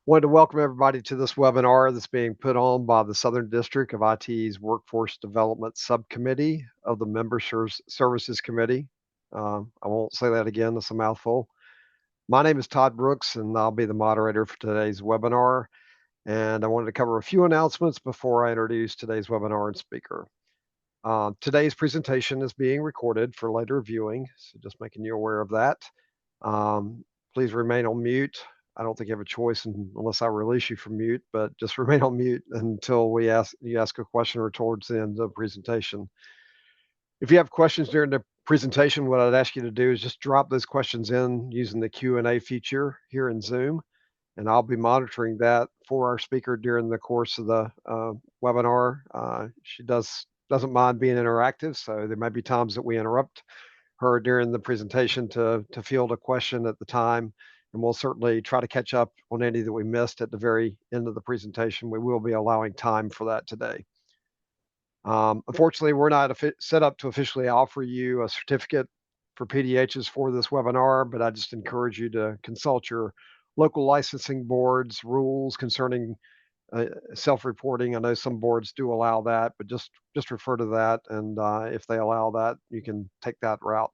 Wanted to welcome everybody to this webinar that's being put on by the Southern District of IT's Workforce Development Subcommittee of the Member Services Committee. I won't say that again, it's a mouthful. My name is Todd Brooks, and I'll be the moderator for today's webinar. And I wanted to cover a few announcements before I introduce today's webinar and speaker. Today's presentation is being recorded for later viewing, so just making you aware of that. Um, Please remain on mute. I don't think you have a choice unless I release you from mute, but just remain on mute until you ask a question or towards the end of the presentation. If you have questions during the presentation, what I'd ask you to do is just drop those questions in using the Q&A feature here in Zoom, and I'll be monitoring that for our speaker during the course of the webinar. She doesn't mind being interactive, so there may be times that we interrupt her during the presentation to field a question at the time, and we'll certainly try to catch up on any that we missed at the very end of the presentation. We will be allowing time for that today. Unfortunately, we're not set up to officially offer you a certificate for PDHs for this webinar, but I just encourage you to consult your local licensing board's rules concerning self-reporting. I know some boards do allow that, but just refer to that, and if they allow that, you can take that route.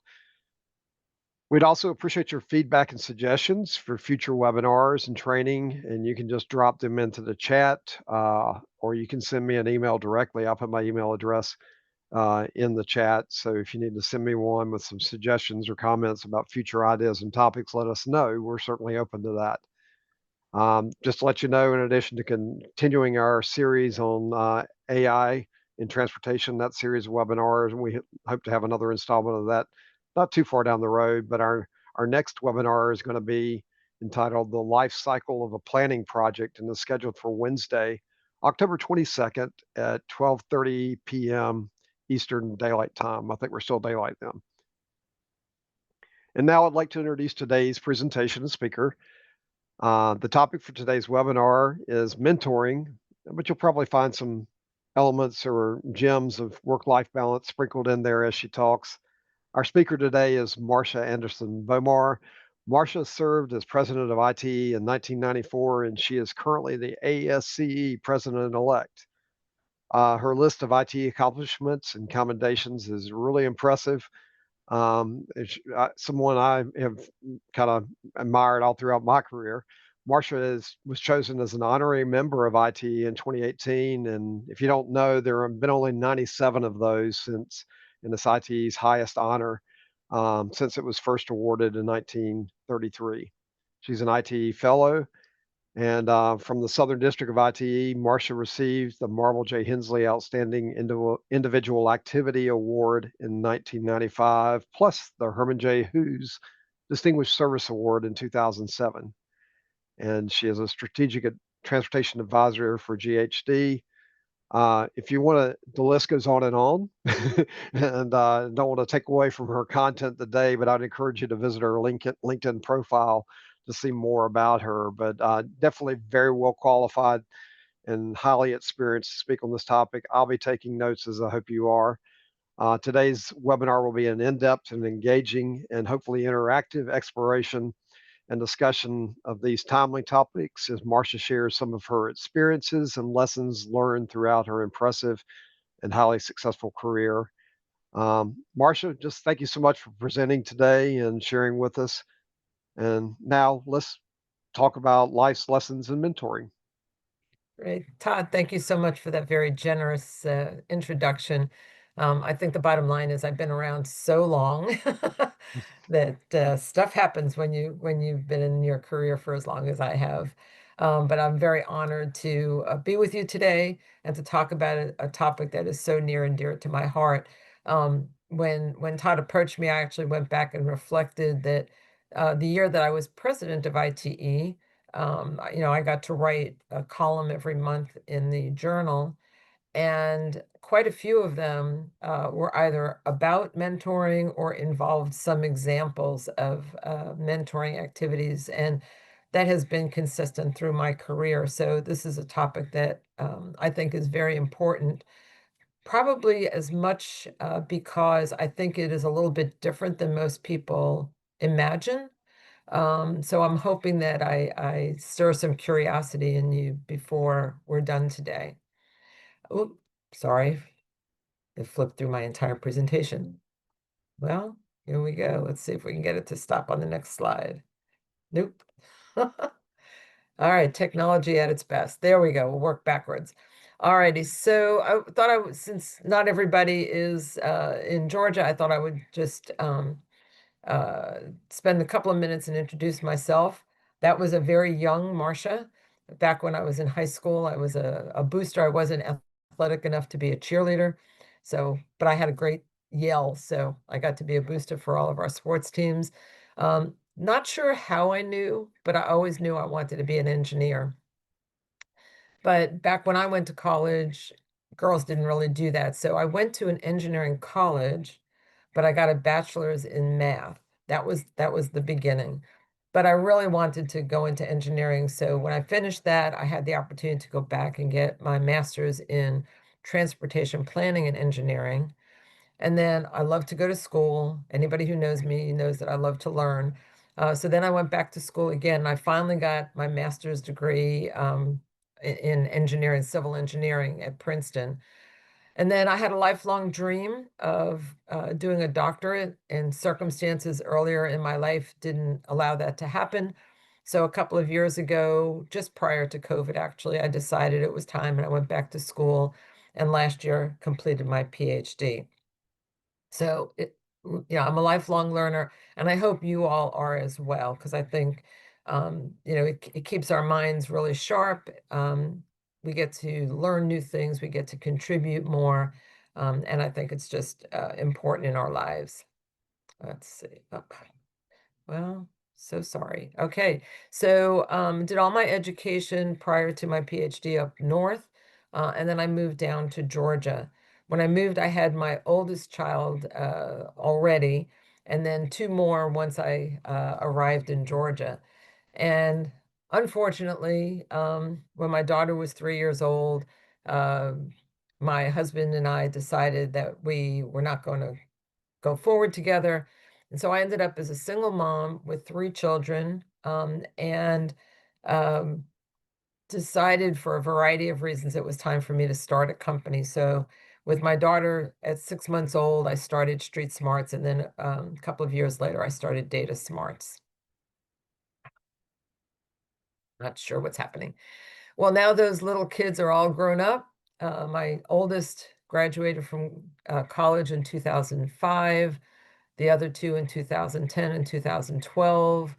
We'd also appreciate your feedback and suggestions for future webinars and training, and you can just drop them into the chat, or you can send me an email directly. I'll put my email address in the chat. So if you need to send me one with some suggestions or comments about future ideas and topics, let us know. We're certainly open to that. Just to let you know, in addition to continuing our series on AI in transportation, that series of webinars, and we hope to have another installment of that not too far down the road, but our next webinar is going to be entitled The Life Cycle of a Planning Project, and is scheduled for Wednesday, October 22nd at 12:30 p.m. Eastern Daylight Time. I think we're still daylight then. And now I'd like to introduce today's presentation and speaker. The topic for today's webinar is mentoring, but you'll probably find some elements or gems of work-life balance sprinkled in there as she talks. Our speaker today is Marcia Anderson Bomar. Marcia served as president of ITE in 1994, and she is currently the ASCE president-elect. Her list of ITE accomplishments and commendations is really impressive. It's someone I have kind of admired all throughout my career. Marcia was chosen as an honorary member of ITE in 2018, and if you don't know, there have been only 97 of those since in this ITE's highest honor since it was first awarded in 1933. She's an ITE fellow, and from the Southern District of ITE, Marcia received the Marvel J. Hensley Outstanding Individual Activity Award in 1995, plus the Herman J. Hughes Distinguished Service Award in 2007. And she is a strategic transportation advisor for GHD. If you want to, the list goes on, and don't want to take away from her content today, but I'd encourage you to visit her LinkedIn profile to see more about her. But definitely very well qualified and highly experienced to speak on this topic. I'll be taking notes, as I hope you are. Today's webinar will be an in-depth and engaging and hopefully interactive exploration and discussion of these timely topics as Marcia shares some of her experiences and lessons learned throughout her impressive and highly successful career. Marcia, just thank you so much for presenting today and sharing with us. And now let's talk about life's lessons and mentoring. Great. Todd, thank you so much for that very generous introduction. I think the bottom line is I've been around so long that stuff happens when you've been in your career for as long as I have. But I'm very honored to be with you today and to talk about a topic that is so near and dear to my heart. When Todd approached me, I actually went back and reflected that the year that I was president of ITE, I got to write a column every month in the journal, and quite a few of them were either about mentoring or involved some examples of mentoring activities, and that has been consistent through my career. So this is a topic that I think is very important, probably as much because I think it is a little bit different than most people imagine. So I'm hoping that I stir some curiosity in you before we're done today. Oh, sorry, it flipped through my entire presentation. Well, here we go. Let's see if we can get it to stop on the next slide. Nope. All right, technology at its best. There we go. We'll work backwards. All righty. So I thought I would, since not everybody is in Georgia, I thought I would just uh, spend a couple of minutes and introduce myself. That was a very young Marcia. Back when I was in high school, I was a booster. I wasn't athletic enough to be a cheerleader. So, but I had a great yell. So I got to be a booster for all of our sports teams. Not sure how I knew, but I always knew I wanted to be an engineer. But back when I went to college, girls didn't really do that. So I went to an engineering college, but I got a bachelor's in math. That was the beginning. But I really wanted to go into engineering. So when I finished that, I had the opportunity to go back and get my master's in transportation planning and engineering. And then I love to go to school. Anybody who knows me knows that I love to learn. So then I went back to school again. I finally got my master's degree in engineering, civil engineering at Princeton. And then I had a lifelong dream of doing a doctorate, and circumstances earlier in my life didn't allow that to happen. So a couple of years ago, just prior to COVID, actually, I decided it was time and I went back to school and last year completed my PhD. So I'm a lifelong learner, and I hope you all are as well, because I think, it keeps our minds really sharp. We get to learn new things, we get to contribute more, and I think it's just important in our lives. Let's see. Oh, well, so sorry. Okay, so did all my education prior to my PhD up north, and then I moved down to Georgia. When I moved, I had my oldest child already, and then two more once I arrived in Georgia. And unfortunately, when my daughter was 3 years old, um my husband and I decided that we were not going to go forward together. And so I ended up as a single mom with three children, and um, decided for a variety of reasons it was time for me to start a company. So with my daughter at 6 months old, I started Street Smarts, and then a couple of years later, I started Data Smarts. Not sure what's happening. Well, now those little kids are all grown up. My oldest graduated from college in 2005. The other two in 2010 and 2012.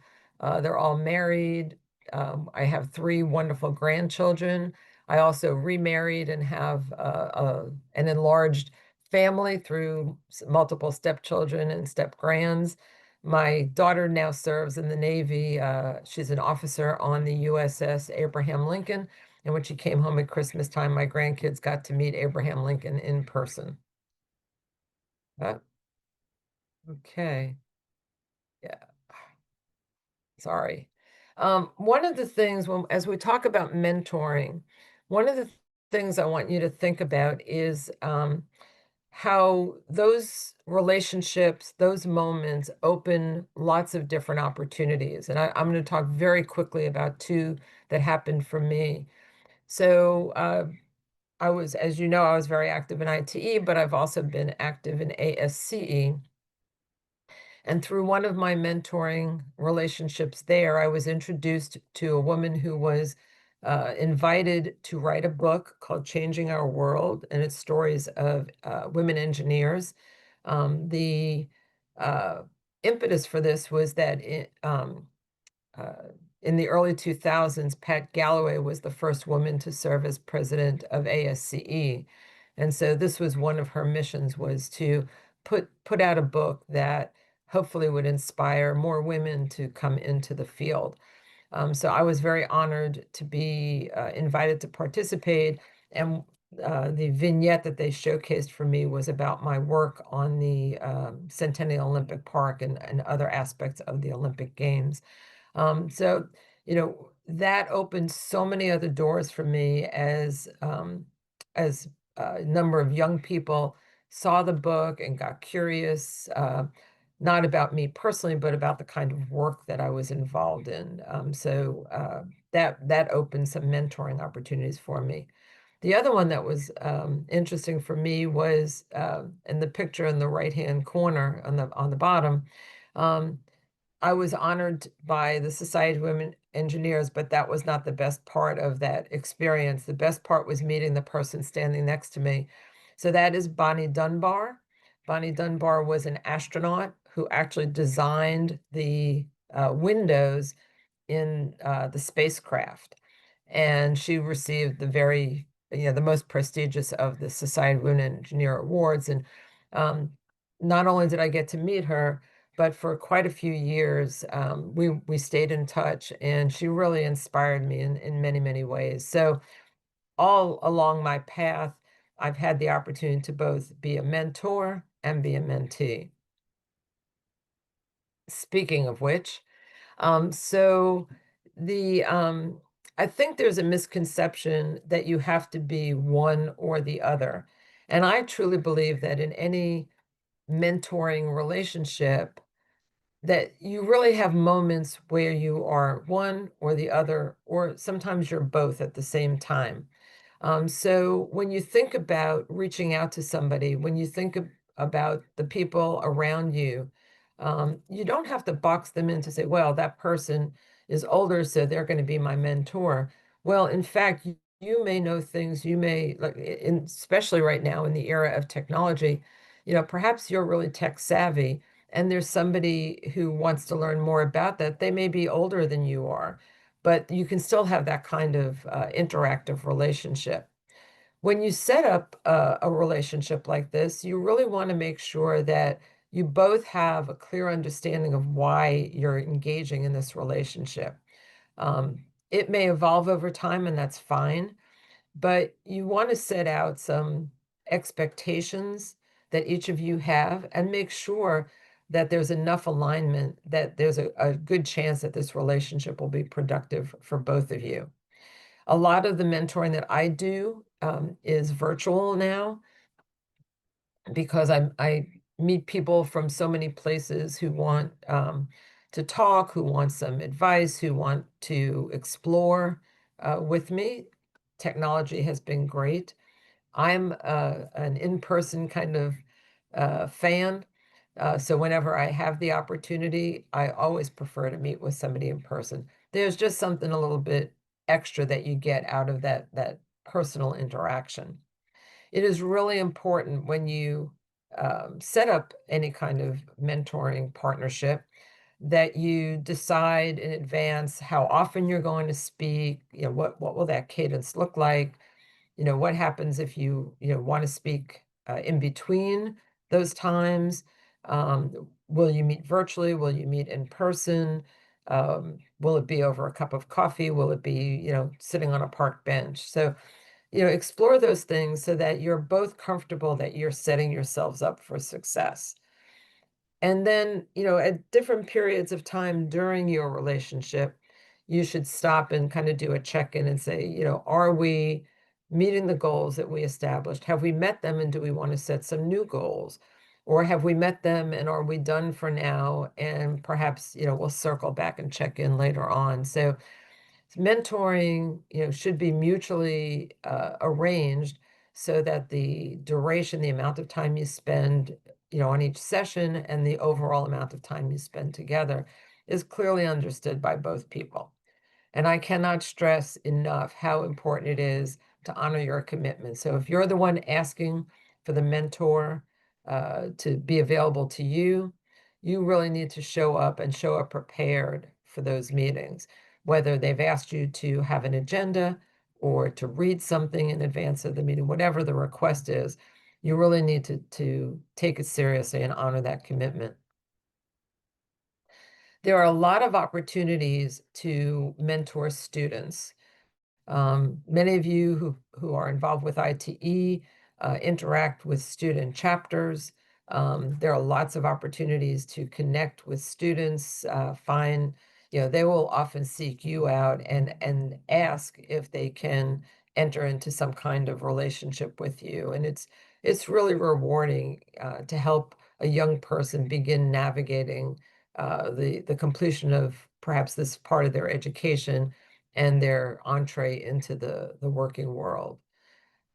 They're all married. I have three wonderful grandchildren. I also remarried and have an enlarged family through multiple stepchildren and stepgrands. My daughter now serves in the Navy. She's an officer on the USS Abraham Lincoln. And when she came home at Christmas time, my grandkids got to meet Abraham Lincoln in person. Okay. Yeah. Sorry. One of the things as we talk about mentoring, one of the things I want you to think about is how those relationships, those moments open lots of different opportunities. And I'm going to talk very quickly about two that happened for me. So I was, as you know, I was very active in ITE, but I've also been active in ASCE. And through one of my mentoring relationships there, I was introduced to a woman who was invited to write a book called Changing Our World, and it's stories of women engineers. The uh, impetus for this was that uh, in the early 2000s, Pat Galloway was the first woman to serve as president of ASCE. And so this was one of her missions, was to put out a book that hopefully would inspire more women to come into the field. So I was very honored to be invited to participate. And the vignette that they showcased for me was about my work on the Centennial Olympic Park and other aspects of the Olympic Games. So, that opened so many other doors for me as a number of young people saw the book and got curious. not about me personally, but about the kind of work that I was involved in. That opened some mentoring opportunities for me. The other one that was interesting for me was in the picture in the right-hand corner on the bottom. Um, I was honored by the Society of Women Engineers, but that was not the best part of that experience. The best part was meeting the person standing next to me. So that is Bonnie Dunbar. Bonnie Dunbar was an astronaut who actually designed the windows in the spacecraft. And she received the most prestigious of the Society of Women Engineer Awards. And um, not only did I get to meet her, but for quite a few years, we stayed in touch, and she really inspired me in many, many ways. So all along my path, I've had the opportunity to both be a mentor and be a mentee. Speaking of which, so the I think there's a misconception that you have to be one or the other. And I truly believe that in any mentoring relationship, that you really have moments where you are one or the other, or sometimes you're both at the same time. So when you think about reaching out to somebody, when you think about the people around you, you don't have to box them in to say, well, that person is older, so they're going to be my mentor. Well, in fact, you may know things, you may, like, especially right now in the era of technology, perhaps you're really tech savvy, and there's somebody who wants to learn more about that. They may be older than you are, but you can still have that kind of interactive relationship. When you set up a relationship like this, you really want to make sure that you both have a clear understanding of why you're engaging in this relationship. It may evolve over time, and that's fine, but you want to set out some expectations that each of you have and make sure that there's enough alignment that there's a good chance that this relationship will be productive for both of you. A lot of the mentoring that I do is virtual now because I meet people from so many places who want to talk, who want some advice, who want to explore with me. Technology has been great. I'm an in-person kind of fan. So whenever I have the opportunity, I always prefer to meet with somebody in person. There's just something a little bit extra that you get out of that personal interaction. It is really important when you set up any kind of mentoring partnership that you decide in advance how often you're going to speak, what will that cadence look like, what happens if you want to speak in between those times? Will you meet virtually? Will you meet in person? Will it be over a cup of coffee? Will it be, sitting on a park bench? So, explore those things so that you're both comfortable that you're setting yourselves up for success. And then, at different periods of time during your relationship, you should stop and kind of do a check-in and say, are we meeting the goals that we established? Have we met them, and do we want to set some new goals? Or have we met them and are we done for now? And perhaps, we'll circle back and check in later on. So mentoring, should be mutually arranged so that the duration, the amount of time you spend, on each session and the overall amount of time you spend together is clearly understood by both people. And I cannot stress enough how important it is to honor your commitment. So if you're the one asking for the mentor to be available to you, you really need to show up and show up prepared for those meetings. Whether they've asked you to have an agenda or to read something in advance of the meeting, whatever the request is, you really need to take it seriously and honor that commitment. There are a lot of opportunities to mentor students. Many of you who are involved with ITE interact with student chapters. There are lots of opportunities to connect with students, they will often seek you out and ask if they can enter into some kind of relationship with you. And it's really rewarding to help a young person begin navigating the completion of perhaps this part of their education and their entree into the working world.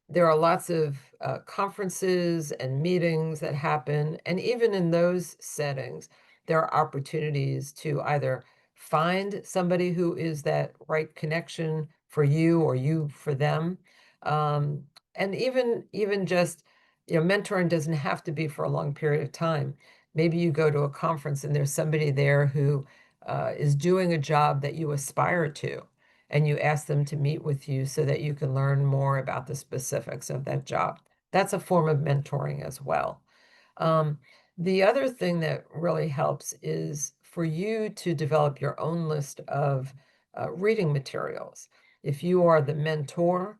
There are lots of conferences and meetings that happen, and even in those settings, there are opportunities to either find somebody who is that right connection for you or you for them. Um, and even just, mentoring doesn't have to be for a long period of time. Maybe you go to a conference and there's somebody there who is doing a job that you aspire to, and you ask them to meet with you so that you can learn more about the specifics of that job. That's a form of mentoring as well. Um, the other thing that really helps is for you to develop your own list of reading materials. If you are the mentor,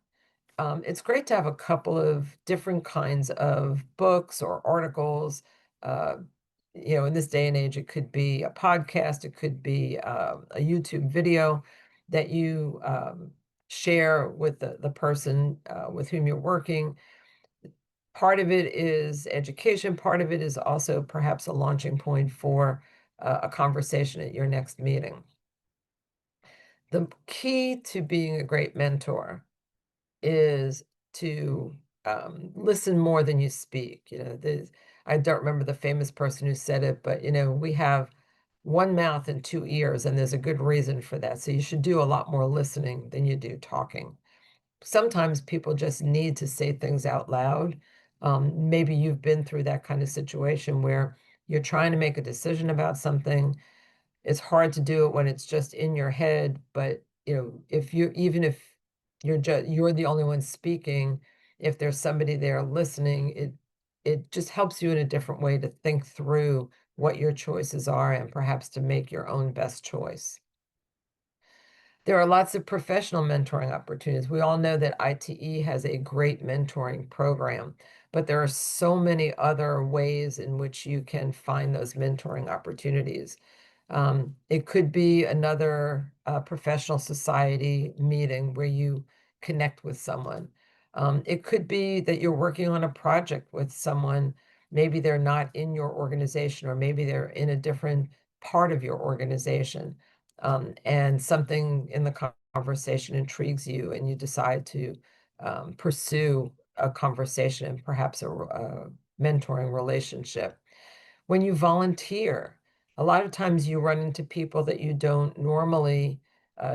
it's great to have a couple of different kinds of books or articles. Uh, in this day and age, it could be a podcast, it could be a YouTube video that you share with the person with whom you're working. Part of it is education, part of it is also perhaps a launching point for a conversation at your next meeting. The key to being a great mentor is to listen more than you speak. I don't remember the famous person who said it, but we have one mouth and two ears, and there's a good reason for that. So you should do a lot more listening than you do talking. Sometimes people just need to say things out loud. Maybe you've been through that kind of situation where you're trying to make a decision about something. It's hard to do it when it's just in your head, but if you're the only one speaking, if there's somebody there listening, it just helps you in a different way to think through what your choices are and perhaps to make your own best choice. There are lots of professional mentoring opportunities. We all know that ITE has a great mentoring program, but there are so many other ways in which you can find those mentoring opportunities. It could be another professional society meeting where you connect with someone. It could be that you're working on a project with someone. Maybe they're not in your organization, or maybe they're in a different part of your organization. And something in the conversation intrigues you, and you decide to pursue a conversation and perhaps a mentoring relationship. When you volunteer, a lot of times you run into people that you don't normally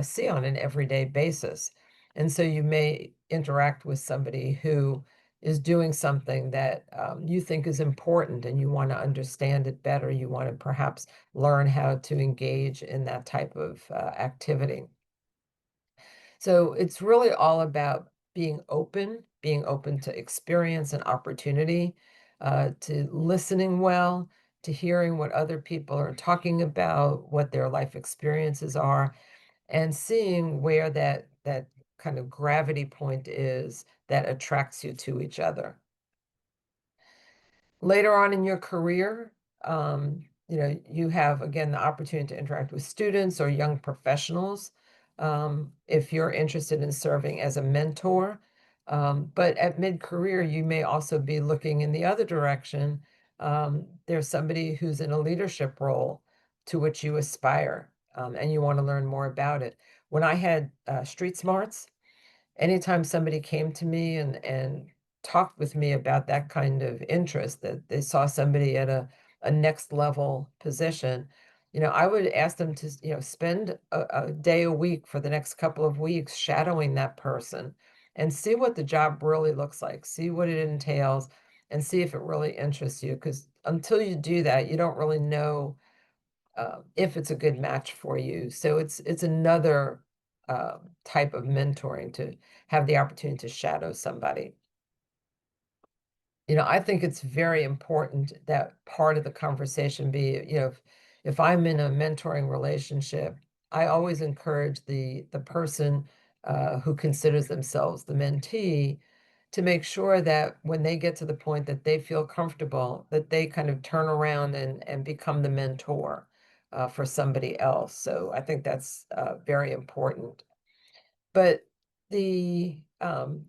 see on an everyday basis. And so you may interact with somebody who is doing something that you think is important, and you want to understand it better. You want to perhaps learn how to engage in that type of activity. So it's really all about being open to experience and opportunity, to listening well, to hearing what other people are talking about, what their life experiences are, and seeing where that kind of gravity point is that attracts you to each other. Later on in your career, you have, again, the opportunity to interact with students or young professionals, if you're interested in serving as a mentor. But at mid-career, you may also be looking in the other direction. There's somebody who's in a leadership role to which you aspire, and you want to learn more about it. When I had Street Smarts, anytime somebody came to me and talked with me about that kind of interest, that they saw somebody at a next level position, I would ask them to, spend a day a week for the next couple of weeks shadowing that person and see what the job really looks like, see what it entails, and see if it really interests you. Because until you do that, you don't really know if it's a good match for you. So it's another type of mentoring, to have the opportunity to shadow somebody. I think it's very important that part of the conversation be, if I'm in a mentoring relationship, I always encourage the person who considers themselves the mentee to make sure that when they get to the point that they feel comfortable, that they kind of turn around and become the mentor for somebody else. So I think that's very important. But the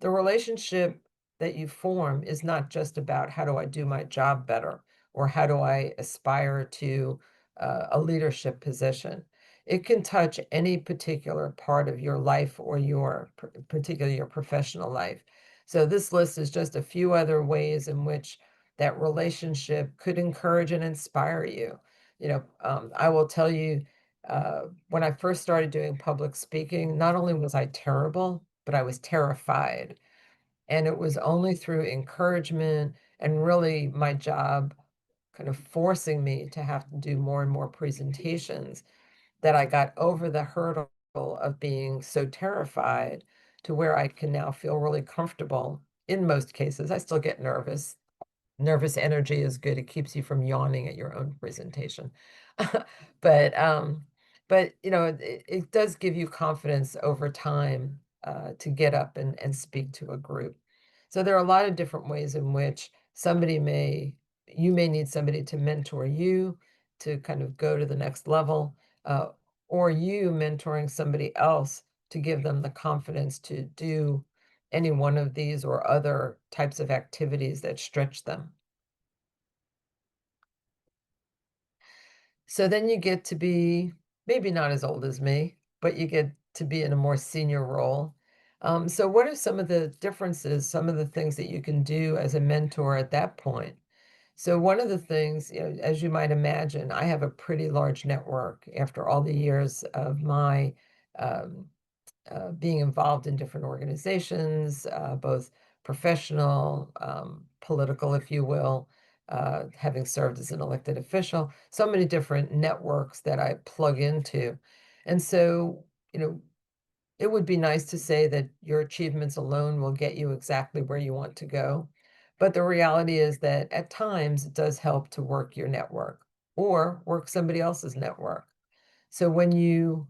relationship that you form is not just about how do I do my job better or how do I aspire to a leadership position. It can touch any particular part of your life or particularly your professional life. So this list is just a few other ways in which that relationship could encourage and inspire you. I will tell you, when I first started doing public speaking, not only was I terrible, but I was terrified. And it was only through encouragement and really my job kind of forcing me to have to do more and more presentations that I got over the hurdle of being so terrified to where I can now feel really comfortable in most cases. I still get nervous. Nervous energy is good. It keeps you from yawning at your own presentation. But it does give you confidence over time to get up and speak to a group. So there are a lot of different ways in which you may need somebody to mentor you to kind of go to the next level, uh, or you mentoring somebody else to give them the confidence to do any one of these or other types of activities that stretch them. So then you get to be maybe not as old as me, but you get to be in a more senior role. So what are some of the differences, some of the things that you can do as a mentor at that point? So one of the things, as you might imagine, I have a pretty large network after all the years of my um, being involved in different organizations, both professional, political, if you will, having served as an elected official, so many different networks that I plug into. And so, you know, it would be nice to say that your achievements alone will get you exactly where you want to go. But the reality is that at times it does help to work your network or work somebody else's network. So when you're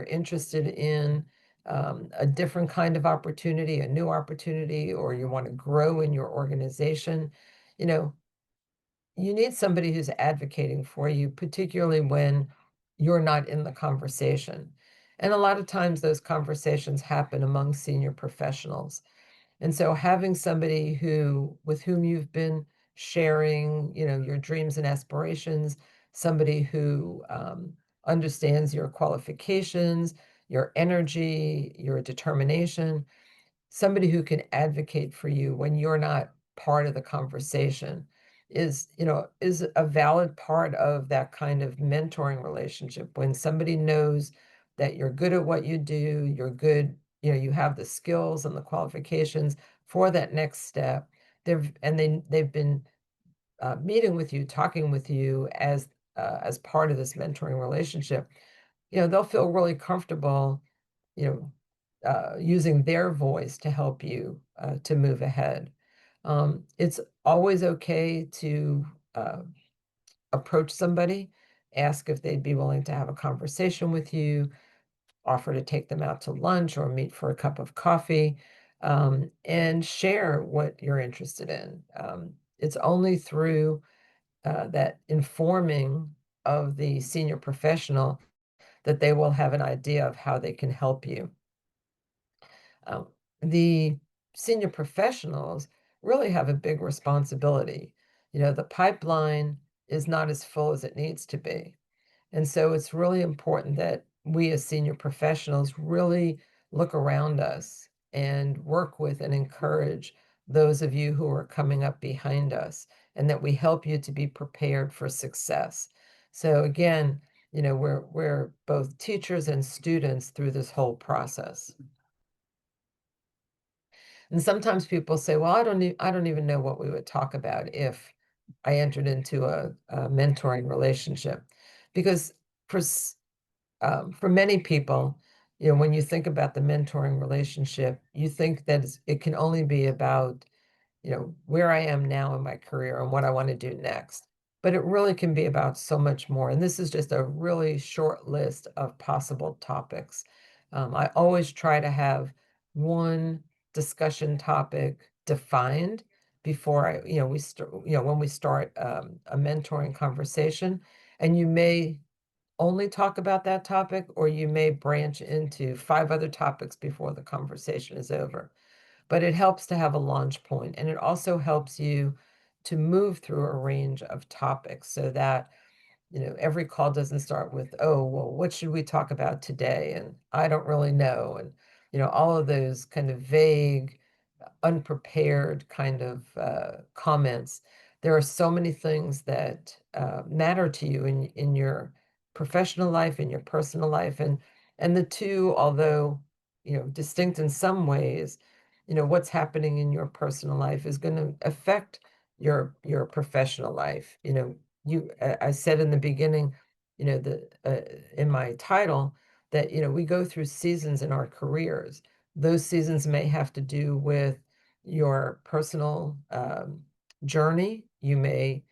interested in a different kind of opportunity, a new opportunity, or you want to grow in your organization, you know, you need somebody who's advocating for you, particularly when you're not in the conversation. And a lot of times those conversations happen among senior professionals. And so having somebody with whom you've been sharing, your dreams and aspirations, somebody who understands your qualifications, your energy, your determination, somebody who can advocate for you when you're not part of the conversation is a valid part of that kind of mentoring relationship. When somebody knows that you're good at what you do, you're good, you have the skills and the qualifications for that next step. They've been meeting with you, talking with you as part of this mentoring relationship. They'll feel really comfortable, you know, using their voice to help you to move ahead. It's always okay to uh, approach somebody, ask if they'd be willing to have a conversation with you, offer to take them out to lunch or meet for a cup of coffee, and share what you're interested in. It's only through that informing of the senior professional that they will have an idea of how they can help you. Um, the senior professionals really have a big responsibility. The pipeline is not as full as it needs to be. And so it's really important that we as senior professionals really look around us and work with and encourage those of you who are coming up behind us, and that we help you to be prepared for success. So again, we're both teachers and students through this whole process. And sometimes people say, "Well, I don't even know what we would talk about if I entered into a mentoring relationship." Because for for many people, when you think about the mentoring relationship, you think that it can only be about where I am now in my career and what I want to do next. But it really can be about so much more. And this is just a really short list of possible topics. I always try to have one discussion topic defined before we start, when we start a mentoring conversation. And you may only talk about that topic, or you may branch into 5 other topics before the conversation is over. But it helps to have a launch point, and it also helps you to move through a range of topics so that, every call doesn't start with, "Oh, well, what should we talk about today?" And "I don't really know." And, all of those kind of vague, unprepared kind of comments. There are so many things that matter to you in your professional life, in your personal life, and the two, although distinct in some ways, what's happening in your personal life is going to affect your professional life. I said in the beginning, the in my title that we go through seasons in our careers. Those seasons may have to do with your personal journey. You may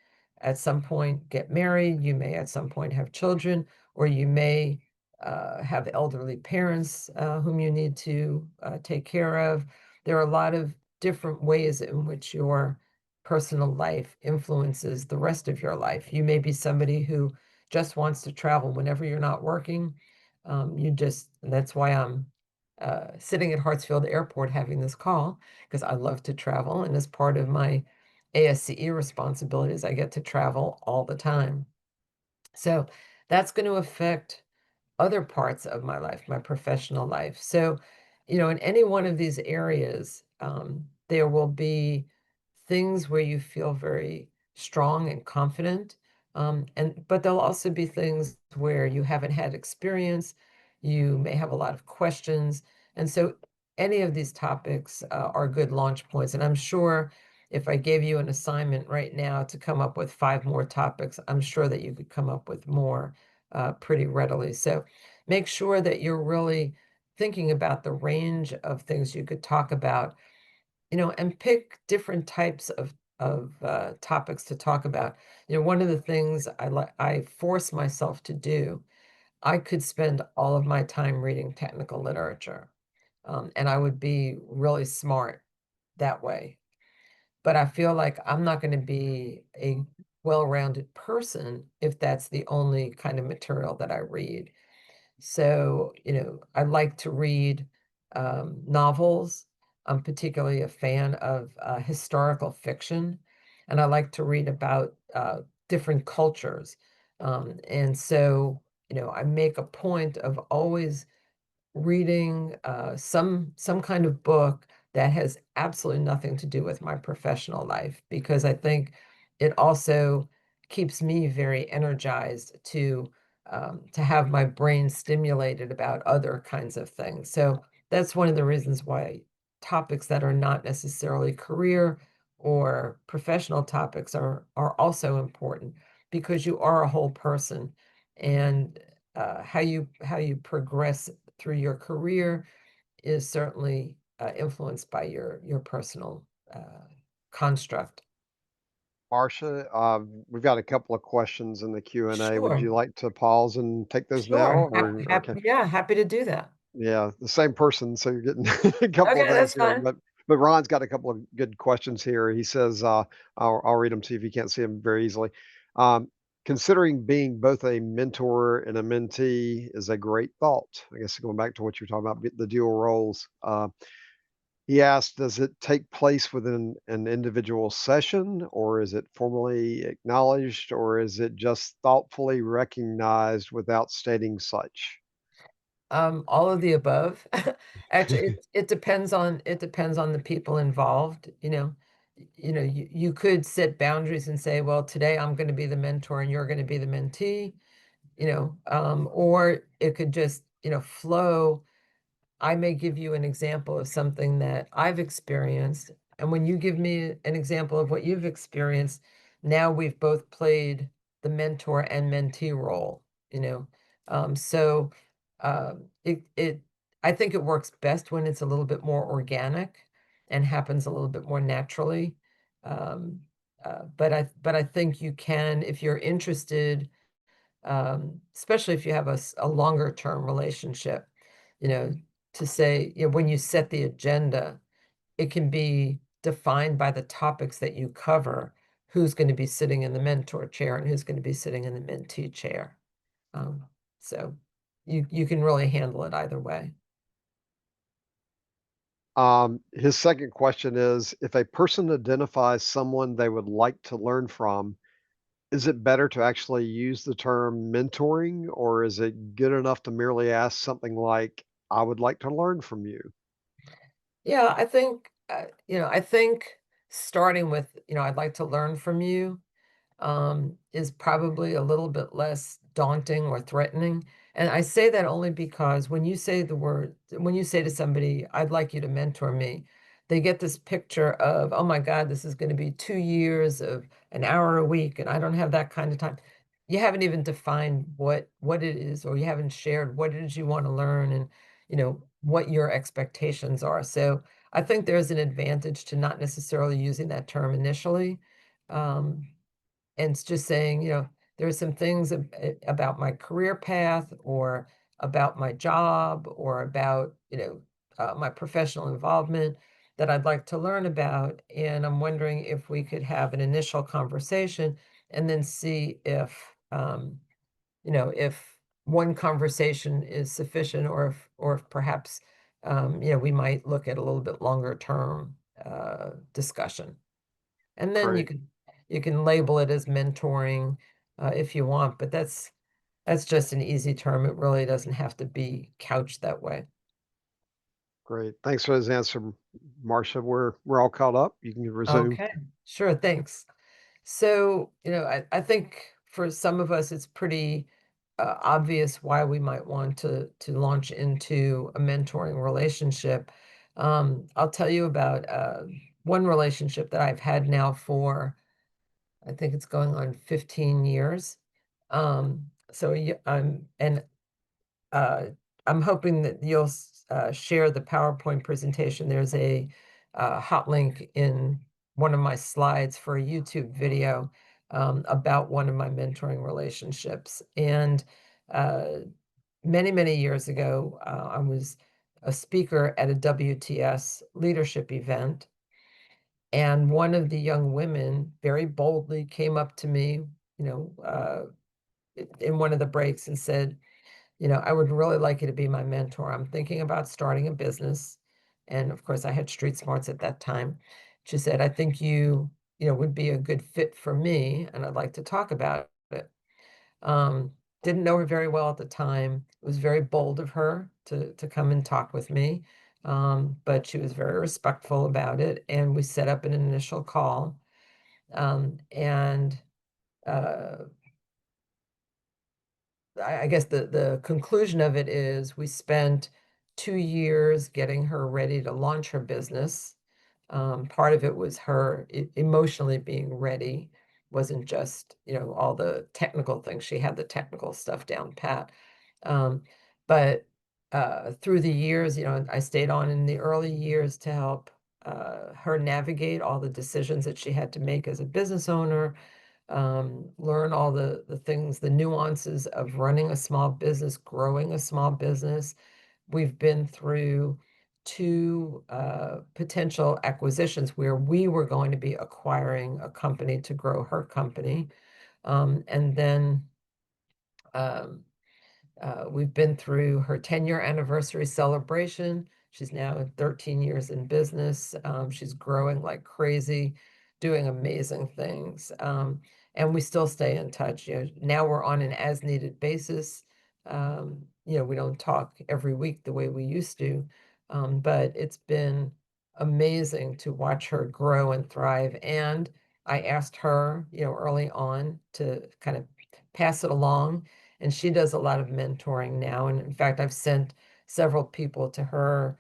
at some point get married, you may at some point have children, or you may have elderly parents whom you need to take care of. There are a lot of different ways in which your personal life influences the rest of your life. You may be somebody who just wants to travel whenever you're not working. That's why I'm sitting at Hartsfield Airport having this call, because I love to travel. And as part of my ASCE responsibilities, I get to travel all the time. So that's going to affect other parts of my life, my professional life. So, in any one of these areas, there will be things where you feel very strong and confident. But there'll also be things where you haven't had experience. You may have a lot of questions. And so any of these topics are good launch points. And I'm sure if I gave you an assignment right now to come up with 5 more topics, I'm sure that you could come up with more pretty readily. So make sure that you're really thinking about the range of things you could talk about, and pick different types of topics to talk about. One of the things I force myself to do, I could spend all of my time reading technical literature, and I would be really smart that way. But I feel like I'm not going to be a well-rounded person if that's the only kind of material that I read. So, I like to read novels. I'm particularly a fan of historical fiction, and I like to read about different cultures. And so, I make a point of always reading some kind of book that has absolutely nothing to do with my professional life, because I think it also keeps me very energized to have my brain stimulated about other kinds of things. So that's one of the reasons why topics that are not necessarily career or professional topics are also important, because you are a whole person, and how you progress through your career is certainly influenced by your personal construct. Marcia, we've got a couple of questions in the Q&A. Would Sure, you like to pause and take those now? sure. Or okay. Yeah, happy to do that. Yeah, the same person, so you're getting a couple of Okay, things that's here, fine. but Ron's got a couple of good questions here. He says, I'll read them, see if you can't see them very easily. Considering being both a mentor and a mentee is a great thought. I guess going back to what you're talking about, the dual roles. He asked, does it take place within an individual session, or is it formally acknowledged, or is it just thoughtfully recognized without stating such? All of the above. Actually, it depends on the people involved, you could set boundaries and say, well, today I'm going to be the mentor and you're going to be the mentee, or it could just, flow. I may give you an example of something that I've experienced. And when you give me an example of what you've experienced, now we've both played the mentor and mentee role, you know. So I think it works best when it's a little bit more organic and happens a little bit more naturally. Um, but I think you can, if you're interested, especially if you have a longer term relationship, you know, to say, when you set the agenda, it can be defined by the topics that you cover, who's going to be sitting in the mentor chair and who's going to be sitting in the mentee chair. Um, so you can really handle it either way. His second question is, if a person identifies someone they would like to learn from, is it better to actually use the term mentoring, or is it good enough to merely ask something like, "I would like to learn from you"? Yeah, I think, I think starting with, I'd like to learn from you, is probably a little bit less daunting or threatening. And I say that only because when you say to somebody, I'd like you to mentor me, they get this picture of, oh my God, this is going to be 2 years of an hour a week, and I don't have that kind of time. You haven't even defined what it is, or you haven't shared what it is you want to learn and, what your expectations are. So I think there's an advantage to not necessarily using that term initially. Um, and it's just saying, there are some things about my career path or about my job or about, my professional involvement that I'd like to learn about. And I'm wondering if we could have an initial conversation and then see if one conversation is sufficient or if perhaps, we might look at a little bit longer term discussion. And then you Great, can you can label it as mentoring, if you want, but that's just an easy term. It really doesn't have to be couched that way. great. Thanks for his answer, Marcia. We're all caught up. You can resume. Okay, sure, thanks. So, I think for some of us, it's pretty obvious why we might want to launch into a mentoring relationship. I'll tell you about one relationship that I've had now for, I think it's going on 15 years. So and uh, I'm hoping that you'll share the PowerPoint presentation. There's a hot link in one of my slides for a YouTube video about one of my mentoring relationships. And uh, many, many years ago, I was a speaker at a WTS leadership event. And one of the young women very boldly came up to me, you know, uh, in one of the breaks and said, I would really like you to be my mentor. I'm thinking about starting a business. And of course, I had street smarts at that time. She said, I think would be a good fit for me, and I'd like to talk about it. Um, didn't know her very well at the time. It was very bold of her to come and talk with me. But she was very respectful about it. And we set up an initial call. And uh, I guess the conclusion of it is we spent 2 years getting her ready to launch her business. Part of it was her emotionally being ready, wasn't just, all the technical things. She had the technical stuff down pat. Um, but through the years, I stayed on in the early years to help her navigate all the decisions that she had to make as a business owner, learn all the things, the nuances of running a small business, growing a small business. We've been through two potential acquisitions where we were going to be acquiring a company to grow her company. And then um, we've been through her 10-year anniversary celebration. She's now at 13 years in business. She's growing like crazy, doing amazing things. And we still stay in touch. Now we're on an as needed basis. We don't talk every week the way we used to, but it's been amazing to watch her grow and thrive. And I asked her, early on to kind of pass it along, and she does a lot of mentoring now. And in fact, I've sent several people to her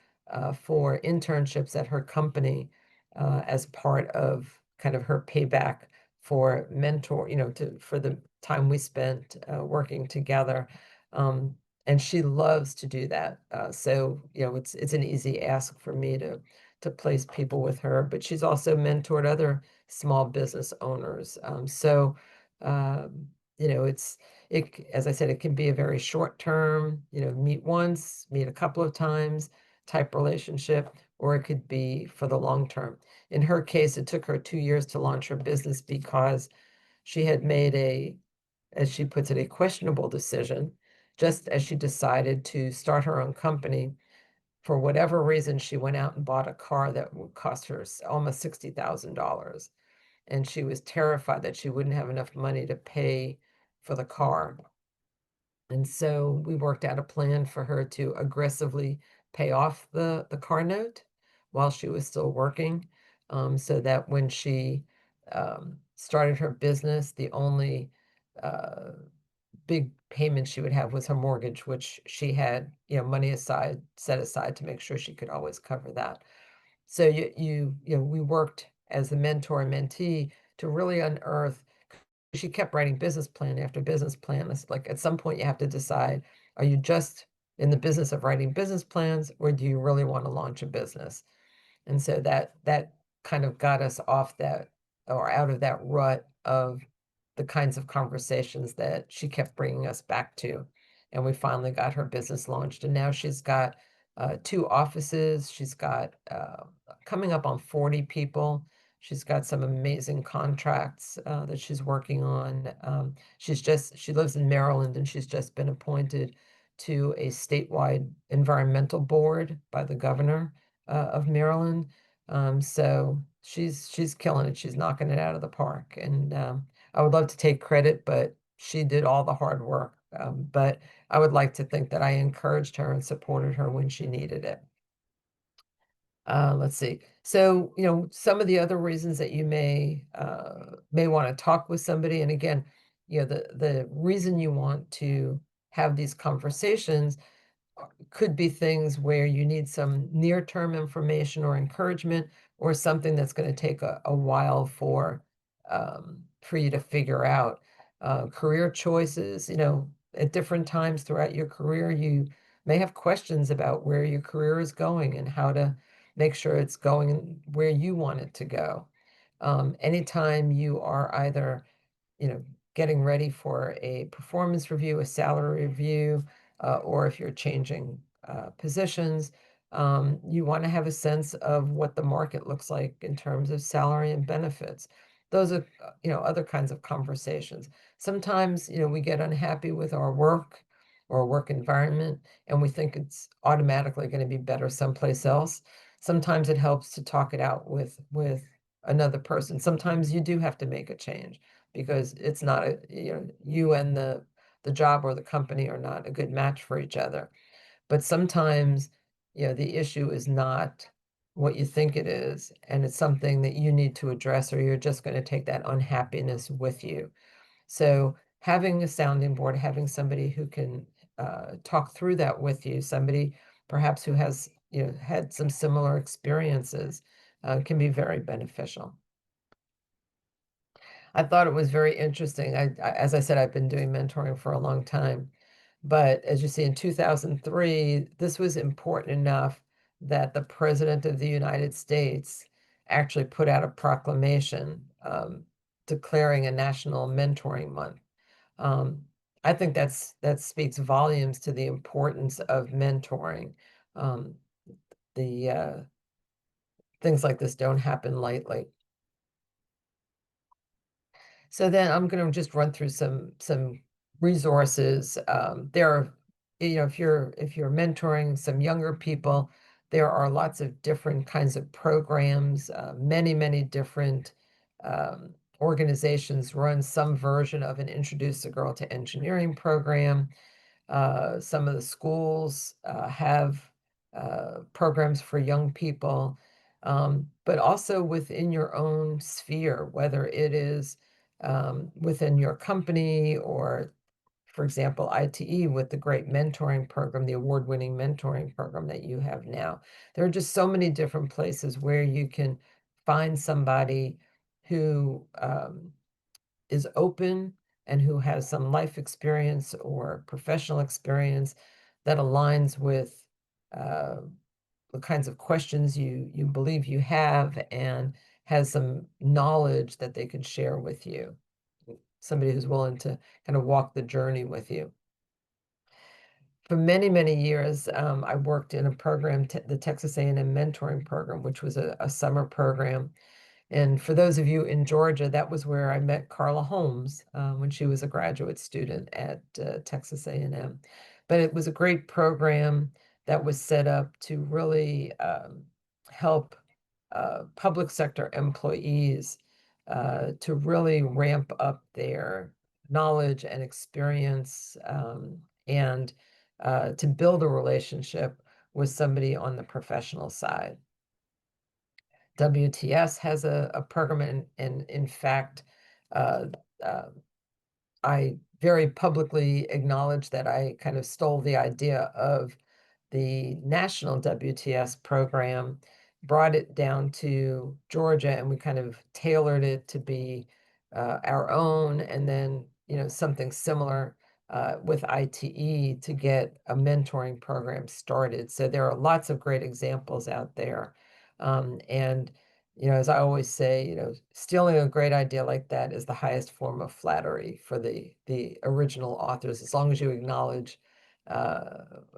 for internships at her company as part of kind of her payback for mentor, for the time we spent working together. Um, and she loves to do that. So, it's an easy ask for me to place people with her, but she's also mentored other small business owners. As I said, it can be a very short term, meet once, meet a couple of times type relationship, or it could be for the long term. In her case, it took her 2 years to launch her business because she had made as she puts it, a questionable decision, just as she decided to start her own company for whatever reason, she went out and bought a car that would cost her almost $60,000. And she was terrified that she wouldn't have enough money to pay for the car. And so we worked out a plan for her to aggressively pay off the car note while she was still working, so that when she started her business, the only uh, big payment she would have was her mortgage, which she had, money set aside to make sure she could always cover that. So we worked as a mentor and mentee to really unearth. She kept writing business plan after business plan. It's like at some point you have to decide, are you just in the business of writing business plans, or do you really want to launch a business? And so that kind of got us off that, or out of that rut of the kinds of conversations that she kept bringing us back to. And we finally got her business launched. And now she's got two offices. She's got coming up on 40 people. She's got some amazing contracts that she's working on. She lives in Maryland, and she's just been appointed to a statewide environmental board by the governor of Maryland. So she's killing it. She's knocking it out of the park. And I would love to take credit, but she did all the hard work. But I would like to think that I encouraged her and supported her when she needed it. Let's see. So, some of the other reasons that you may want to talk with somebody, and again, the reason you want to have these conversations could be things where you need some near-term information or encouragement, or something that's going to take a while for you to figure out. Career choices, at different times throughout your career, you may have questions about where your career is going and how to make sure it's going where you want it to go. Anytime you are either you know, getting ready for a performance review, a salary review, or if you're changing positions, you want to have a sense of what the market looks like in terms of salary and benefits. Those are, other kinds of conversations. Sometimes, we get unhappy with our work or work environment, and we think it's automatically going to be better someplace else. Sometimes it helps to talk it out with another person. Sometimes you do have to make a change because it's not you and the job or the company are not a good match for each other. But sometimes, the issue is not what you think it is, and it's something that you need to address, or you're just going to take that unhappiness with you. So having a sounding board, having somebody who can talk through that with you, somebody perhaps who has had some similar experiences, can be very beneficial. I thought it was very interesting. As I said, I've been doing mentoring for a long time, but as you see, in 2003, this was important enough that the President of the United States actually put out a proclamation declaring a National Mentoring Month. Um, I think that speaks volumes to the importance of mentoring. Um, the Things like this don't happen lightly. So then I'm going to just run through some resources. There are, if you're mentoring some younger people, there are lots of different kinds of programs. Many different organizations run some version of an Introduce a Girl to Engineering program. Some of the schools have programs for young people, but also within your own sphere, whether it is within your company or, for example, ITE with the great mentoring program, the award-winning mentoring program that you have now. There are just so many different places where you can find somebody who is open and who has some life experience or professional experience that aligns with uh, the kinds of questions you believe you have, and has some knowledge that they could share with you. Somebody who's willing to kind of walk the journey with you. For many years, I worked in a program, the Texas A&M Mentoring Program, which was a summer program. And for those of you in Georgia, that was where I met Carla Holmes when she was a graduate student at Texas A&M. But it was a great program that was set up to really help public sector employees to really ramp up their knowledge and experience, and to build a relationship with somebody on the professional side. WTS has a program, and in fact, uh, uh, I very publicly acknowledge that I kind of stole the idea of the national WTS program, brought it down to Georgia, and we kind of tailored it to be our own, and then, something similar with ITE to get a mentoring program started. So there are lots of great examples out there. And as I always say, stealing a great idea like that is the highest form of flattery for the original authors, as long as you acknowledge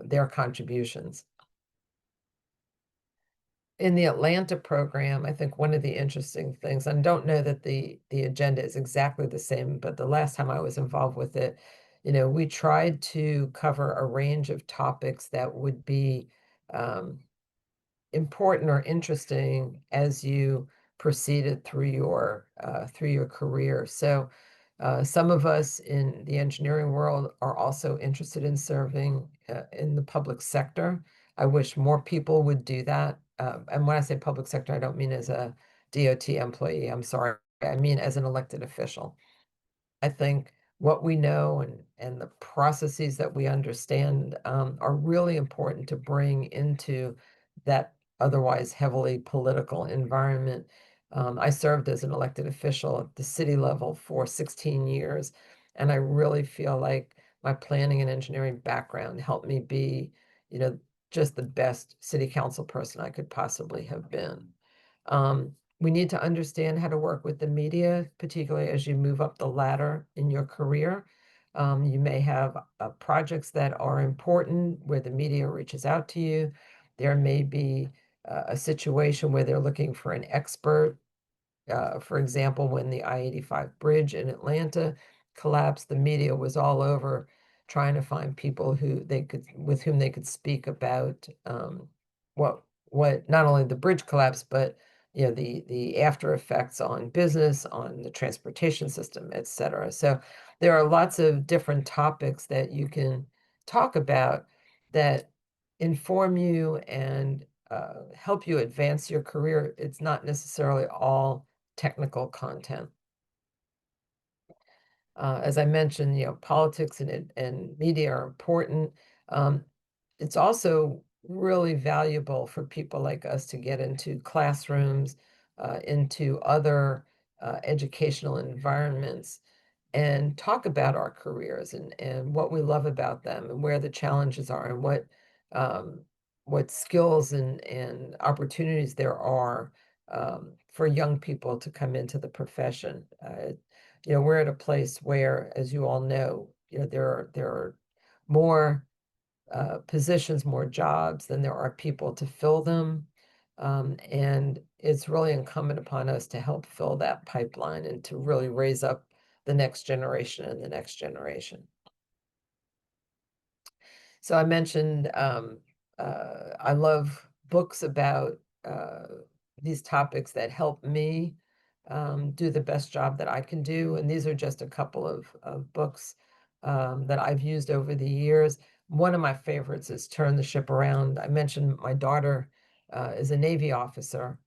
their contributions. In the Atlanta program, I think one of the interesting things, and don't know that the agenda is exactly the same, but the last time I was involved with it, we tried to cover a range of topics that would be um, important or interesting as you proceeded through your career. So some of us in the engineering world are also interested in serving in the public sector. I wish more people would do that. And when I say public sector, I don't mean as a DOT employee. I'm sorry. I mean as an elected official. I think what we know and the processes that we understand are really important to bring into that otherwise heavily political environment. I served as an elected official at the city level for 16 years, and I really feel like my planning and engineering background helped me be, you know, just the best city council person I could possibly have been. We need to understand how to work with the media, particularly as you move up the ladder in your career. You may have projects that are important where the media reaches out to you. There may be a situation where they're looking for an expert. For example, when the I-85 bridge in Atlanta collapsed, the media was all over trying to find people with whom they could speak about what not only the bridge collapse, but the after effects on business, on the transportation system, et cetera. So there are lots of different topics that you can talk about that inform you and help you advance your career. It's not necessarily all technical content. As I mentioned, politics and media are important. Um, it's also really valuable for people like us to get into classrooms, into other educational environments, and talk about our careers and what we love about them and where the challenges are and what skills and opportunities there are for young people to come into the profession. We're at a place where, as you all know, there are more positions, more jobs than there are people to fill them. And it's really incumbent upon us to help fill that pipeline and to really raise up the next generation and the next generation. So I mentioned I love books about these topics that help me do the best job that I can do. And these are just a couple of books that I've used over the years. One of my favorites is Turn the Ship Around. I mentioned my daughter is a Navy officer,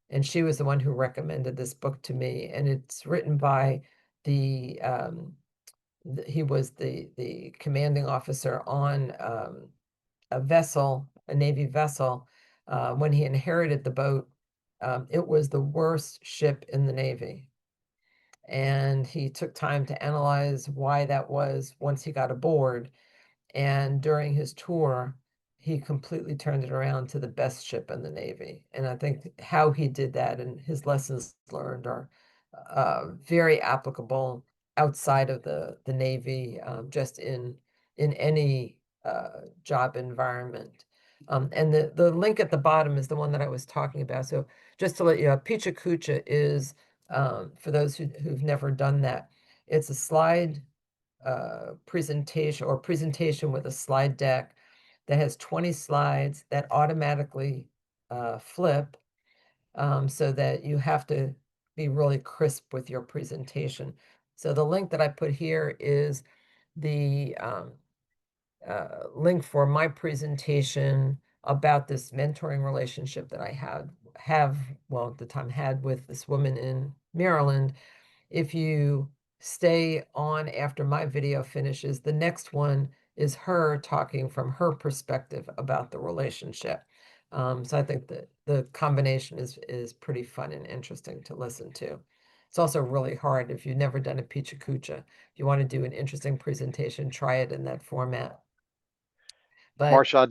and she was the one who recommended this book to me. And it's written by the he was the commanding officer on a vessel, a Navy vessel. When he inherited the boat, it was the worst ship in the Navy. And he took time to analyze why that was once he got aboard. And during his tour, he completely turned it around to the best ship in the Navy. And I think how he did that and his lessons learned are very applicable outside of the Navy, just in any job environment. And the link at the bottom is the one that I was talking about. So just to let you know, Picha Kucha is, for those who've never done that, it's a slide presentation with a slide deck that has 20 slides that automatically flip, so that you have to be really crisp with your presentation. So the link that I put here is the link for my presentation about this mentoring relationship that I well, at the time had with this woman in Maryland. If you stay on after my video finishes, the next one is her talking from her perspective about the relationship. So I think that the combination is pretty fun and interesting to listen to. It's also really hard if you've never done a Pecha Kucha. If you want to do an interesting presentation, try it in that format. But Marcia,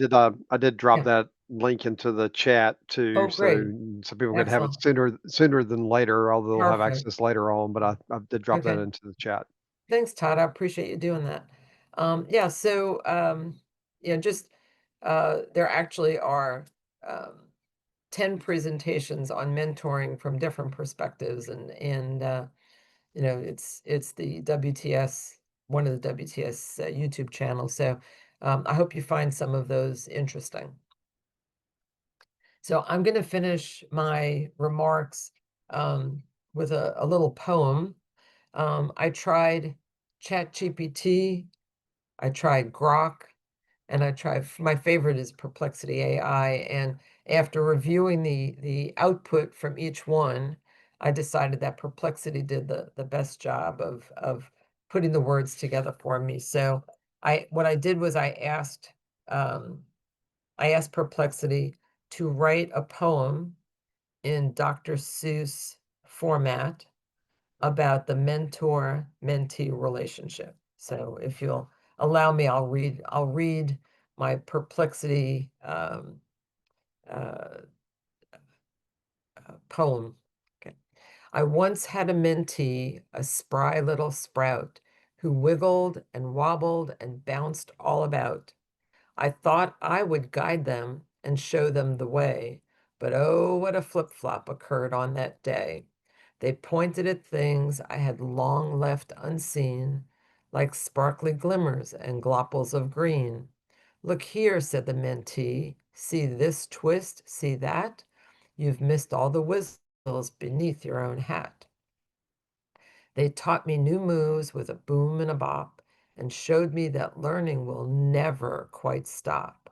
I did drop yeah. that link into the chat Oh, too, great. so people could have it Excellent. sooner than later, although they'll have Perfect. access later on, but I did drop that Okay. into the chat. Thanks, Todd. I appreciate you doing that. Yeah, so just there actually are 10 presentations on mentoring from different perspectives, and it's the WTS, one of the WTS YouTube channels. So I hope you find some of those interesting. So I'm going to finish my remarks with a little poem. I tried ChatGPT, I tried Grok, and my favorite is Perplexity AI. And after reviewing the output from each one, I decided that Perplexity did the best job of putting the words together for me. So what I did was um, I asked Perplexity to write a poem in Dr. Seuss format about the mentor-mentee relationship. So if you'll allow me, I'll read my Perplexity uh, poem. Okay. I once had a mentee, a spry little sprout, who wiggled and wobbled and bounced all about. I thought I would guide them and show them the way, but oh, what a flip-flop occurred on that day. They pointed at things I had long left unseen, like sparkly glimmers and glopples of green. Look here, said the mentee. See this twist, see that? You've missed all the whistles beneath your own hat. They taught me new moves with a boom and a bop and showed me that learning will never quite stop.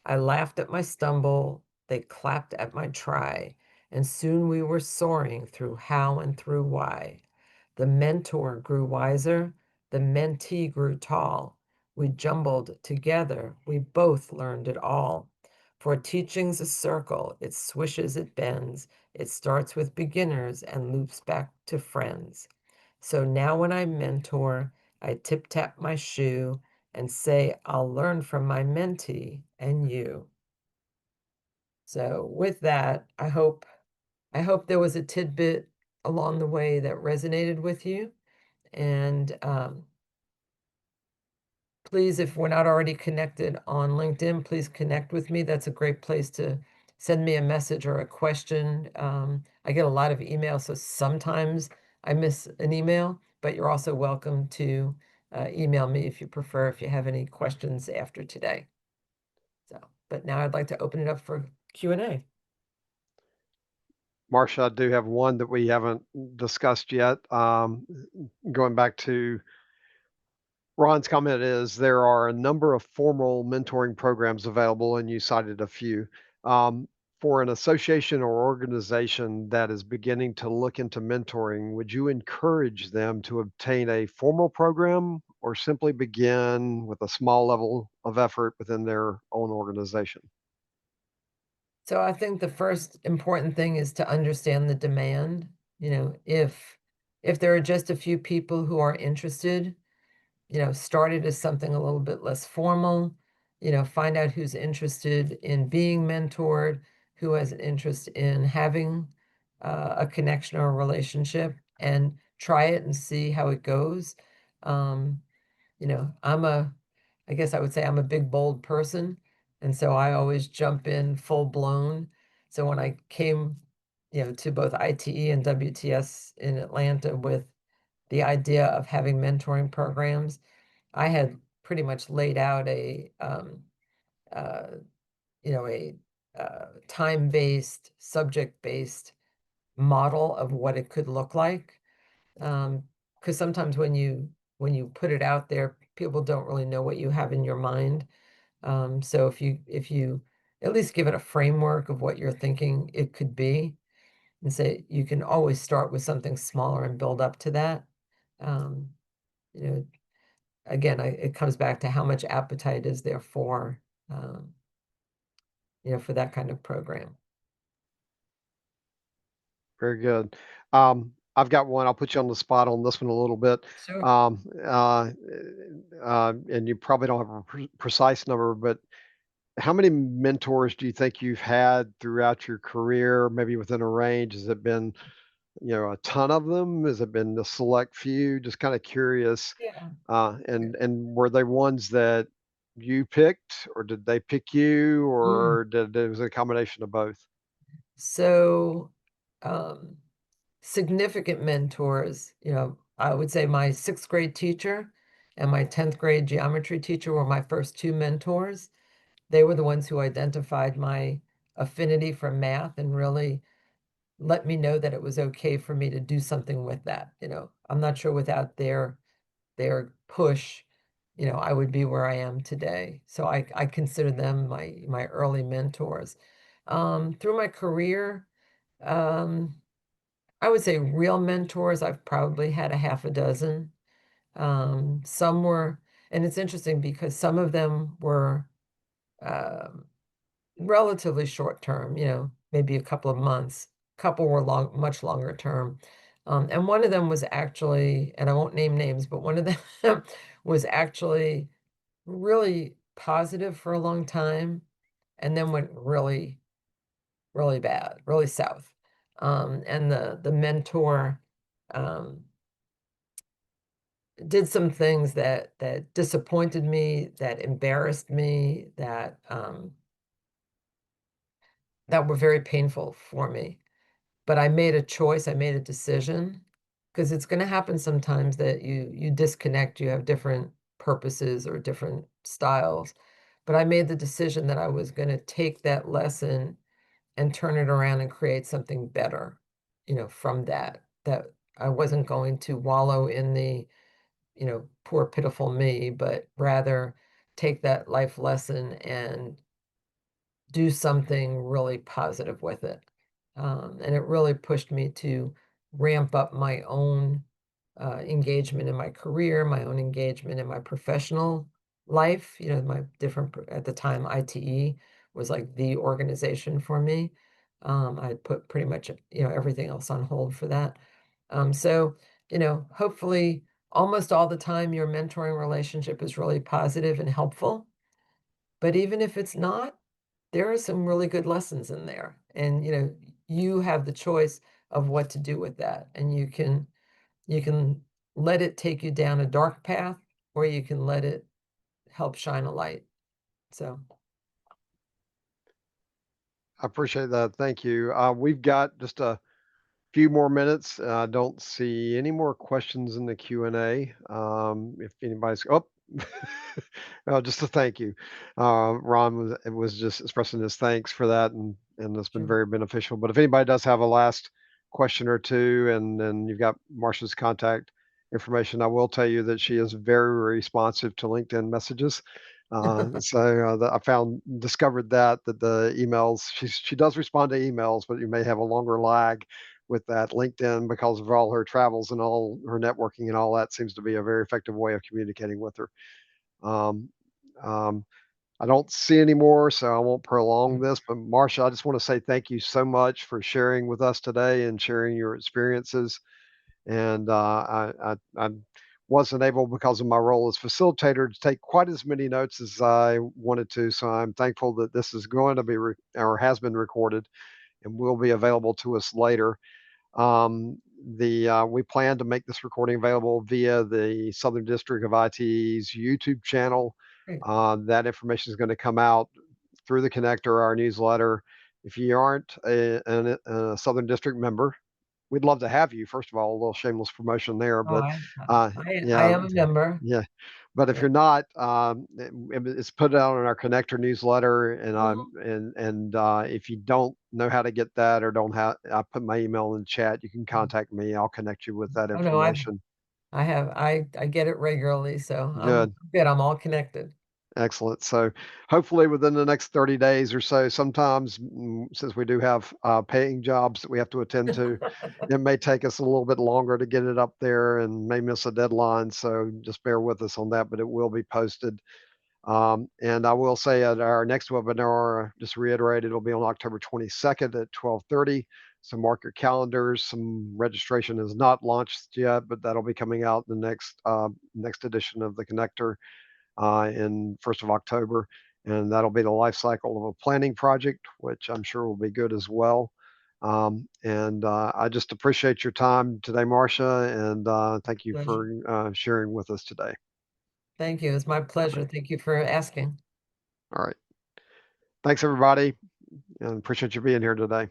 I laughed at my stumble, they clapped at my try, and soon we were soaring through how and through why. The mentor grew wiser, the mentee grew tall. We jumbled together, we both learned it all. For teaching's a circle, it swishes, it bends, it starts with beginners and loops back to friends. So now when I mentor, I tip tap my shoe and say, I'll learn from my mentee and you. So with that, I hope there was a tidbit along the way that resonated with you. And please, if we're not already connected on LinkedIn, please connect with me. That's a great place to send me a message or a question. I get a lot of emails, so sometimes I miss an email, but you're also welcome to email me if you prefer, if you have any questions after today. So, but now I'd like to open it up for Q&A. Marcia, I do have one that we haven't discussed yet. Going back to Ron's comment is there are a number of formal mentoring programs available, and you cited a few. Um, for an association or organization that is beginning to look into mentoring, would you encourage them to obtain a formal program or simply begin with a small level of effort within their own organization? So I think the first important thing is to understand the demand. If there are just a few people who are interested, start it as something a little bit less formal, find out who's interested in being mentored, who has an interest in having a connection or a relationship, and try it and see how it goes. Um, I guess I would say I'm a big, bold person. And so I always jump in full blown. So when I came, to both ITE and WTS in Atlanta with the idea of having mentoring programs, I had pretty much laid out uh, a time-based, subject-based model of what it could look like. Because sometimes when you put it out there, people don't really know what you have in your mind. So if you at least give it a framework of what you're thinking it could be, and say you can always start with something smaller and build up to that. Um, you know, again, it comes back to how much appetite is there um, for that kind of program. Very good. I've got one. I'll put you on the spot on this one a little bit. Sure. Um, uh, and you probably don't have a precise number, but how many mentors do you think you've had throughout your career, maybe within a range? Has it been, a ton of them? Has it been a select few? Just kind of curious. Yeah. And were they ones that you picked, or did they pick you, Mm. or did it was a combination of both? So, um, significant mentors, I would say my sixth grade teacher and my 10th grade geometry teacher were my first two mentors. They were the ones who identified my affinity for math and really let me know that it was okay for me to do something with that. I'm not sure without their push, I would be where I am today. So I consider them my early mentors. Through my career, um, I would say real mentors, I've probably had a half a dozen. Some were, and it's interesting because some of them were um, relatively short term, maybe a couple of months. A couple were much longer term. And one of them was actually, and I won't name names, but one of them was actually really positive for a long time and then went really, really bad, really south. And the mentor um, did some things that disappointed me, that embarrassed me, that were very painful for me. But I made a choice, I made a decision, because it's going to happen sometimes that you disconnect, you have different purposes or different styles. But I made the decision that I was going to take that lesson and turn it around and create something better, from that I wasn't going to wallow in the, poor pitiful me, but rather take that life lesson and do something really positive with it. And it really pushed me to ramp up my own engagement in my career, my own engagement in my professional life. My different, at the time, ITE was like the organization for me. I put pretty much, everything else on hold for that. So, hopefully almost all the time your mentoring relationship is really positive and helpful. But even if it's not, there are some really good lessons in there. And you have the choice of what to do with that. And you can let it take you down a dark path, or you can let it help shine a light. So, I appreciate that. Thank you. We've got just a few more minutes. I don't see any more questions in the Q&A. If anybody's just a thank you. Ron was just expressing his thanks for that, and it's been sure. very beneficial. But if anybody does have a last question or two, and then you've got Marsha's contact information, I will tell you that she is very responsive to LinkedIn messages. I found discovered that the emails she does respond to emails, but you may have a longer lag with that. LinkedIn, because of all her travels and all her networking and all that, seems to be a very effective way of communicating with her. Um, um, I don't see any more, so I won't prolong this. But Marsha, I just want to say thank you so much for sharing with us today and sharing your experiences. And I wasn't able, because of my role as facilitator, to take quite as many notes as I wanted to. So I'm thankful that this is going to be or has been recorded and will be available to us later. We plan to make this recording available via the Southern District of IT's YouTube channel. Great. That information is going to come out through the connector, our newsletter. If you aren't a Southern District member, we'd love to have you. First of all, a little shameless promotion there, Oh, but I uh, I yeah, am a member. yeah. But if Yeah. you're not, it's put out in our connector newsletter, and Mhm. if you don't know how to get that or don't have, I put my email in the chat. You can contact me. I'll connect you with that Oh no, information. I get it regularly, so I'm Good. good. I'm all connected. Excellent. So hopefully within the next 30 days or so, sometimes since we do have paying jobs that we have to attend to, it may take us a little bit longer to get it up there and may miss a deadline. So just bear with us on that, but it will be posted. And I will say at our next webinar, just reiterate, it'll be on October 22nd at 12:30. So mark your calendars. Some registration is not launched yet, but that'll be coming out in the next edition of the connector in 1st of October. And that'll be the life cycle of a planning project, which I'm sure will be good as well. And I just appreciate your time today, Marcia, and thank you Pleasure. for sharing with us today. Thank you. It's my All pleasure. right. Thank you for asking. All right. Thanks, everybody, and appreciate you being here today.